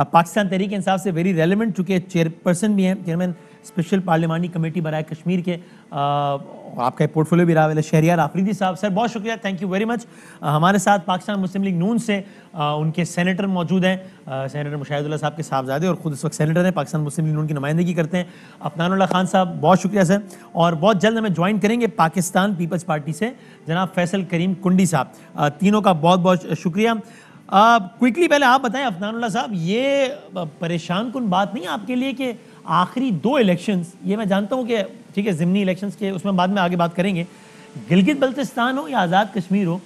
پاکستان تحریک انصاف سے very relevant, چونکہ chairperson بھی ہیں، چیئرمین اسپیشل پارلیمانی کمیٹی برائے کشمیر کے، آپ کا پورٹ فولیو بھی رہا ہے شہریار آفریدی صاحب. سر بہت شکریہ، تھینک یو ویری مچ. ہمارے ساتھ پاکستان مسلم لیگ نون سے ان کے سینیٹر موجود ہیں، سینیٹر مشاہد اللہ صاحب کے صاحبزادے، اور خود اس وقت سینیٹر ہیں، پاکستان مسلم لیگ نون کی نمائندگی کرتے ہیں. عفنان اللہ خان صاحب بہت شکریہ سر. اور بہت جلد ہمیں جوائن کریں گے پاکستان پیپلز پارٹی سے جناب فیصل کریم کنڈی صاحب. تینوں کا بہت بہت شکریہ. کوئکلی پہلے آپ بتائیں عفنان اللہ صاحب، یہ پریشان کن بات نہیں آپ کے لیے کہ آخری 2 الیکشنز، یہ میں جانتا ہوں کہ ٹھیک ہے ضمنی الیکشنز کے اس میں بعد میں آگے بات کریں گے، گلگت بلتستان ہو یا آزاد کشمیر ہو،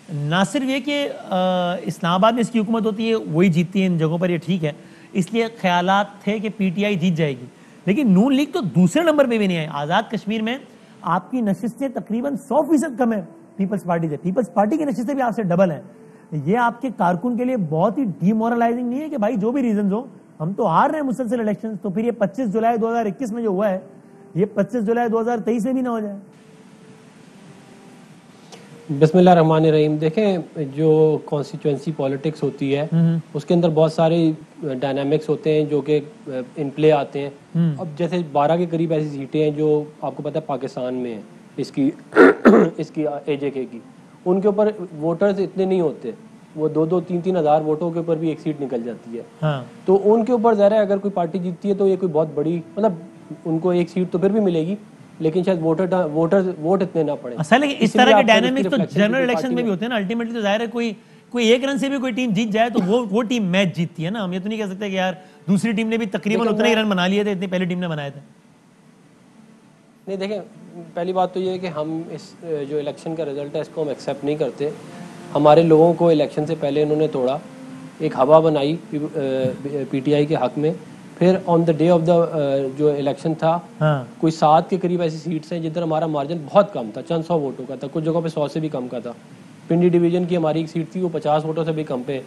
نہ صرف یہ کہ اسلام آباد میں اس کی حکومت ہوتی ہے وہی جیتتی ہے ان جگہوں پر، یہ ٹھیک ہے، اس لیے خیالات تھے کہ پی ٹی آئی جیت جائے گی، لیکن نون لیگ تو دوسرے نمبر پہ بھی نہیں آئے. آزاد کشمیر میں آپ کی نشستیں تقریباً 100% کم ہیں پیپلز پارٹی سے، پیپلز پارٹی کی نشستیں بھی آپ سے ڈبل ہیں. یہ آپ کے کارکن کے لیے بہت ہی ڈی مورلائزنگ نہیں ہے کہ بھائی جو بھی ریزنز ہو ہم تو ہار رہے ہیں مسلسل الیکشن، تو پھر یہ 25 جولائی 2021 میں جو ہوا ہے یہ 25 جولائی 2023 میں بھی نہ ہو جائے؟ بسم اللہ الرحمن الرحیم. دیکھیں جو کانسٹیچوئنسی پالیٹکس ہوتی ہے اس کے اندر بہت سارے ڈائنامکس ہوتے ہیں جو کہ ان پلے آتے ہیں. اب جیسے 12 کے قریب ایسی سیٹیں ہیں جو آپ کو پتہ ہے پاکستان میں ہیں اس کی اے جے کے کی، ان کے اوپر ووٹرز اتنے نہیں ہوتے، وہ 2-3 ہزار ووٹوں کے اوپر بھی ایک سیٹ نکل جاتی ہے. تو ان کے اوپر ظاہر ہے اگر کوئی پارٹی جیتتی ہے تو یہ کوئی بہت بڑی، مطلب ان کو ایک سیٹ تو پھر بھی ملے گی لیکن شاید ووٹ اتنے نہ پڑے. اصل ہے کہ اس طرح کے ڈائنامکس تو جنرل الیکشن میں بھی ہوتے ہیں نا. الٹیمیٹلی تو ظاہر ہے کوئی 1 رن سے بھی کوئی ٹیم جیت جائے تو وہ ٹیم میچ جیتتی ہے نا. ہم یہ تو نہیں کہہ سکتے کہ یار دوسری ٹیم نے بھی تقریباً اتنے ہی رن بنا لیے تھے اتنی پہلی ٹیم نے بنائے تھے. نہیں دیکھیں، پہلی بات تو یہ ہے کہ ہم اس جو الیکشن کا رزلٹ ہے اس کو ہم ایکسیپٹ نہیں کرتے. ہمارے لوگوں کو الیکشن سے پہلے انہوں نے توڑا، ایک ہوا بنائی پی ٹی آئی کے حق میں. پھر آن دا ڈے آف دا جو الیکشن تھا کوئی 7 کے قریب ایسی سیٹس ہیں جدھر ہمارا مارجن بہت کم تھا، چند 100 ووٹوں کا تھا، کچھ جگہوں پہ 100 سے بھی کم کا تھا. پنڈی ڈویژن کی ہماری ایک سیٹ تھی وہ 50 ووٹوں سے بھی کم پہ،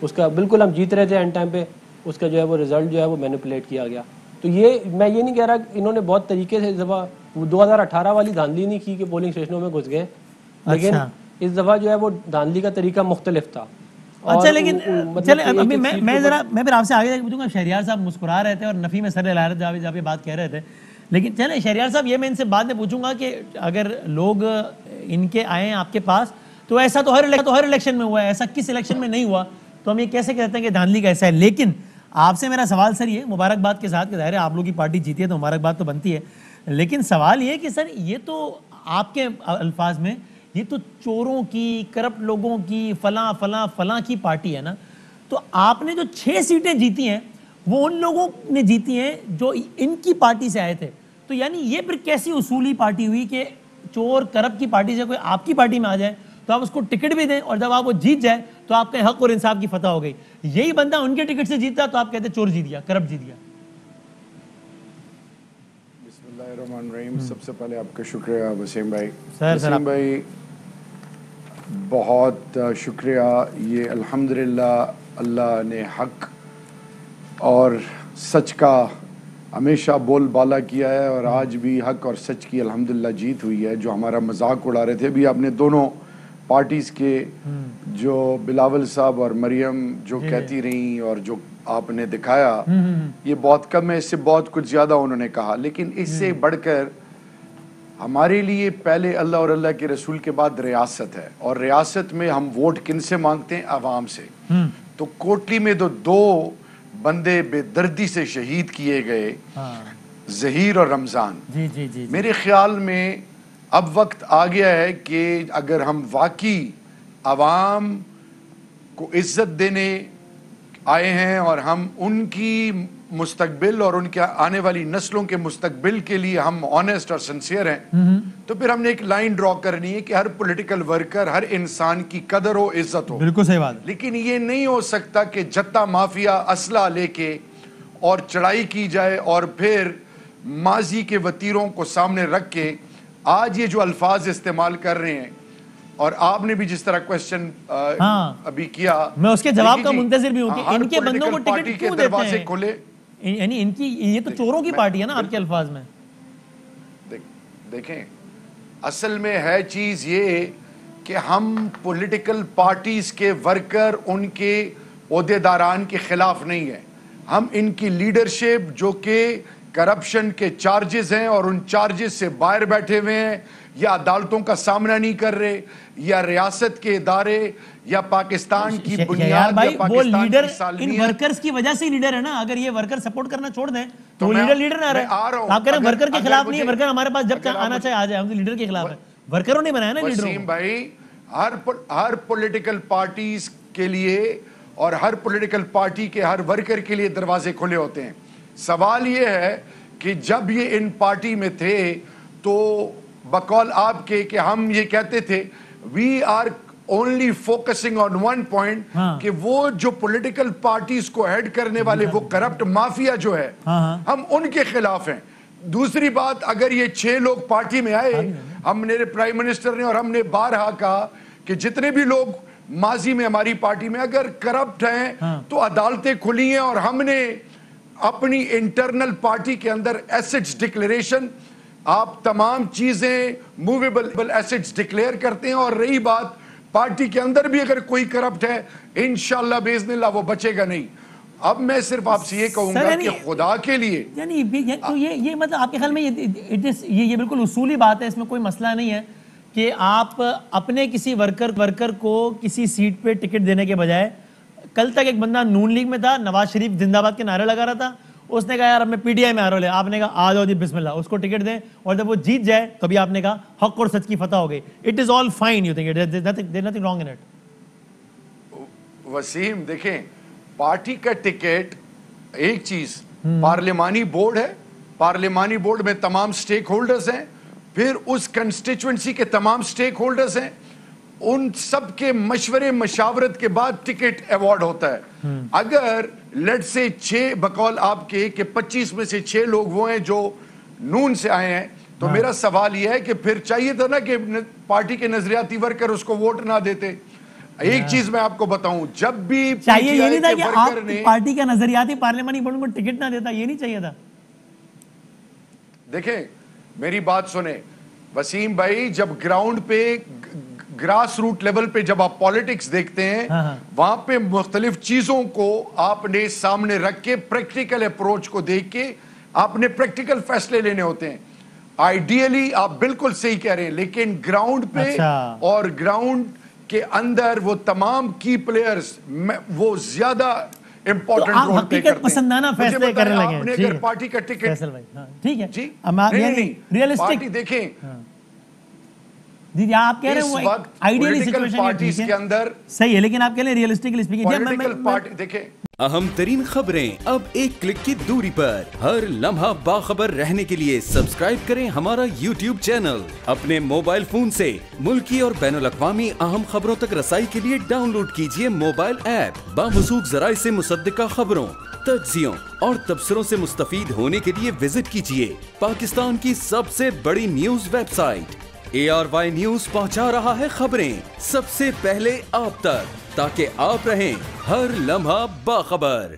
اس کا بالکل ہم جیت رہے تھے اینڈ ٹائم پہ اس کا جو ہے وہ رزلٹ جو ہے وہ مینیپولیٹ کیا گیا. تو یہ میں یہ نہیں کہہ رہا کہ انہوں نے بہت طریقے سے اس دفعہ 2018 والی دھاندلی نہیں کی کہ پولنگ اسٹیشنوں میں گھس گئے، لیکن اس دفعہ جو ہے وہ دھاندلی کا طریقہ مختلف تھا. اچھا لیکن چلے ابھی میں پھر آپ سے آگے جا کے پوچھوں گا. شہریار صاحب مسکرا رہے تھے اور نفی میں سر ہلا رہے تھے جب یہ بات کہہ رہے تھے، لیکن چلے شہریار صاحب یہ میں ان سے بعد میں پوچھوں گا کہ اگر لوگ ان کے آئیں آپ کے پاس تو ایسا تو ہر الیکشن میں ہوا ہے، ایسا کس الیکشن میں نہیں ہوا؟ تو ہم یہ کیسے کہتے ہیں کہ دھاندلی کا ایسا ہے؟ لیکن آپ سے میرا سوال سر یہ مبارکباد کے ساتھ کہ ظاہر ہے آپ لوگ کی پارٹی جیتی ہے تو مبارکباد تو بنتی ہے، لیکن سوال یہ کہ سر یہ تو آپ کے الفاظ میں یہ تو چوروں کی، کرپٹ لوگوں کی، فلاں فلاں فلاں کی پارٹی ہے نا. تو آپ نے جو 6 سیٹیں جیتی ہیں وہ ان لوگوں نے جیتی ہیں جو ان کی پارٹی سے آئے تھے. تو یعنی یہ پھر کیسی اصولی پارٹی ہوئی کہ چور کرپٹ کی پارٹی سے کوئی آپ کی پارٹی میں آ جائے تو آپ اس کو ٹکٹ بھی دیں اور جب آپ وہ جیت جائے تو آپ کے حق اور انصاف کی فتح ہو گئی. یہی بندہ ان کے ٹکٹ سے جیتا تو آپ کہتے چور جیت گیا، کرپٹ جیت گیا. بسم اللہ الرحمن الرحیم. سب سے پہلے آپ کا شکریہ وسیم بھائی. وسیم بھائی بہت شکریہ. یہ الحمدللہ اللہ نے حق اور سچ کا ہمیشہ بول بالا کیا ہے اور آج بھی حق اور سچ کی الحمدللہ جیت ہوئی ہے. جو ہمارا مذاق اڑا رہے تھے بھی آپ نے دونوں پارٹیز کے، جو بلاول صاحب اور مریم جو کہتی رہیں اور جو آپ نے دکھایا یہ بہت کم ہے، اس سے بہت کچھ زیادہ انہوں نے کہا. لیکن اس سے بڑھ کر ہمارے لیے پہلے اللہ اور اللہ کے رسول کے بعد ریاست ہے، اور ریاست میں ہم ووٹ کن سے مانگتے ہیں؟ عوام سے. تو کوٹلی میں 2 بندے بے دردی سے شہید کیے گئے، ظہیر اور رمضان. میرے خیال میں اب وقت آ گیا ہے کہ اگر ہم واقعی عوام کو عزت دینے آئے ہیں اور ہم ان کی مستقبل اور ان کے آنے والی نسلوں کے مستقبل کے لیے ہم آنیسٹ اور سنسیئر ہیں، تو پھر ہم نے ایک لائن ڈرا کرنی ہے کہ ہر پولیٹیکل ورکر، ہر انسان کی قدر ہو، عزت ہو. بالکل صحیح بات. لیکن یہ نہیں ہو سکتا کہ جتا مافیا اسلحہ لے کے اور چڑھائی کی جائے اور پھر ماضی کے وتیروں کو سامنے رکھ کے آج یہ جو الفاظ استعمال کر رہے ہیں، اور آپ نے بھی جس طرح کویسچن ابھی کیا، میں اس کے جواب کا منتظر بھی ہوں کہ ان کے بندوں کو ٹکٹ کیوں دیتے ہیں؟ کھولے، یعنی ان کی یہ تو چوروں کی پارٹی ہے نا آپ کے الفاظ میں. دیکھیں اصل میں ہے چیز یہ کہ ہم پولیٹیکل پارٹیز کے ورکر ان کے عہدیداران کے خلاف نہیں ہیں. ہم ان کی لیڈرشپ جو کہ کرپشن کے چارجز ہیں اور ان چارجز سے باہر بیٹھے ہوئے ہیں یا عدالتوں کا سامنا نہیں کر رہے یا ریاست کے ادارے یا پاکستان کی بنیاد یا پاکستان کی سالمیت. ان ورکرز کی وجہ سے لیڈر ہے نا. اگر یہ ورکر سپورٹ کرنا چھوڑ دیں تو لیڈر نہ رہے. آپ کہہ رہے ہیں ورکر کے خلاف نہیں ہے. ورکر ہمارے پاس جب آنا چاہے آ جائے. ہم تو لیڈر کے خلاف ہے. ورکروں نے بنایا نا لیڈروں. وسیم بھائی ہر پولیٹیکل پارٹیز کے لیے اور ہر پولیٹیکل پارٹی کے ہر ورکر کے لیے دروازے کھلے ہوتے ہیں. سوال یہ ہے کہ جب یہ ان پارٹی میں تھے تو بقول آپ کے کہ ہم یہ کہتے تھے we are only focusing on one point کہ وہ جو پولیٹیکل پارٹیز کو ہیڈ کرنے والے وہ کرپٹ مافیا جو ہے ہم ان کے خلاف ہیں. دوسری بات اگر یہ 6 لوگ پارٹی میں آئے ہم نے پرائم منسٹر نے اور ہم نے بارہا کہا کہ جتنے بھی لوگ ماضی میں ہماری پارٹی میں اگر کرپٹ ہیں تو عدالتیں کھلی ہیں اور ہم نے اپنی انٹرنل پارٹی کے اندر ایسٹس ڈکلیریشن آپ تمام چیزیں موویبل ایسٹس ڈکلیئر کرتے ہیں. اور رہی بات پارٹی کے اندر بھی اگر کوئی کرپٹ ہے انشاءاللہ باذن اللہ وہ بچے گا نہیں. اب میں صرف آپ سے یہ کہوں گا کہ خدا کے لیے یعنی یہ مطلب آپ کے خیال میں یہ بالکل اصولی بات ہے. اس میں کوئی مسئلہ نہیں ہے کہ آپ اپنے کسی ورکر کو کسی سیٹ پہ ٹکٹ دینے کے بجائے کل تک ایک بندہ نون لیگ میں تھا نواز شریف زندہ باد کے نعرے لگا رہا تھا. اس نے کہا یار اب میں پی ٹی آئی میں آ رہا ہوں. آپ نے کہا آ جاؤ جی بسم اللہ اس کو ٹکٹ دیں اور جب وہ جیت جائے تو بھی آپ نے کہا حق اور سچ کی فتح ہو گئی. It is all fine. You think there is nothing wrong in it. Wasim دیکھیں پارٹی کا ٹکٹ ایک چیز پارلیمانی بورڈ ہے. پارلیمانی بورڈ میں تمام سٹیک ہولڈرز ہیں. پھر اس کنسٹیچوئنسی کے تمام سٹیک ہولڈرز ہیں. ان سب کے مشورے مشاورت کے بعد ٹکٹ ایوارڈ ہوتا ہے. اگر لیٹ سے 6 بقول آپ کے کہ 25 میں سے 6 لوگ وہ ہیں جو نون سے آئے ہیں تو میرا سوال یہ ہے کہ پھر چاہیے تھا نا کہ پارٹی کے نظریاتی ورکر اس کو ووٹ نہ دیتے. ایک چیز میں آپ کو بتاؤں جب بھی چاہیے یہ نہیں تھا کہ آپ پارٹی کا نظریاتی پارلیمانی بورڈ کو ٹکٹ نہ دیتا. یہ نہیں چاہیے تھا. دیکھیں میری بات سنیں وسیم بھائی جب گراؤنڈ پہ گراس روٹ لیول پہ جب آپ پالیٹکس دیکھتے ہیں وہاں پہ مختلف چیزوں کو آپ نے سامنے رکھ کے پریکٹیکل اپروچ کو دیکھ کے آپ نے پریکٹیکل فیصلے لینے ہوتے ہیں. آئیڈیلی آپ بالکل صحیح کہہ رہے ہیں لیکن گراؤنڈ پہ اور گراؤنڈ کے اندر وہ تمام کی پلیئرز وہ زیادہ امپورٹنٹ رول پلے کرتے ہیں. پسندانہ فیصلے کرنے لگے آپ نے اگر پارٹی کا ٹکٹ ٹھیک ہے جی نہیں پارٹی دیکھیں جی آپ کہہ رہے ہیں وہ آئیڈیلی سچویشن کے اندر صحیح ہے لیکن آپ کہہ رہے ہیں ریئلسٹکلی اسپیکنگ پولیٹیکل پارٹی دیکھیں اہم ترین خبریں اب ایک کلک کی دوری پر. ہر لمحہ باخبر رہنے کے لیے سبسکرائب کریں ہمارا یوٹیوب چینل. اپنے موبائل فون سے ملکی اور بین الاقوامی اہم خبروں تک رسائی کے لیے ڈاؤن لوڈ کیجیے موبائل ایپ. باموثوق ذرائع سے مصدقہ خبروں تجزیوں اور تبصروں سے مستفید ہونے کے لیے وزٹ کیجیے پاکستان کی سب سے بڑی news website. ARY news پہنچا رہا ہے خبریں سب سے پہلے آپ تک تاکہ آپ رہیں ہر لمحہ باخبر.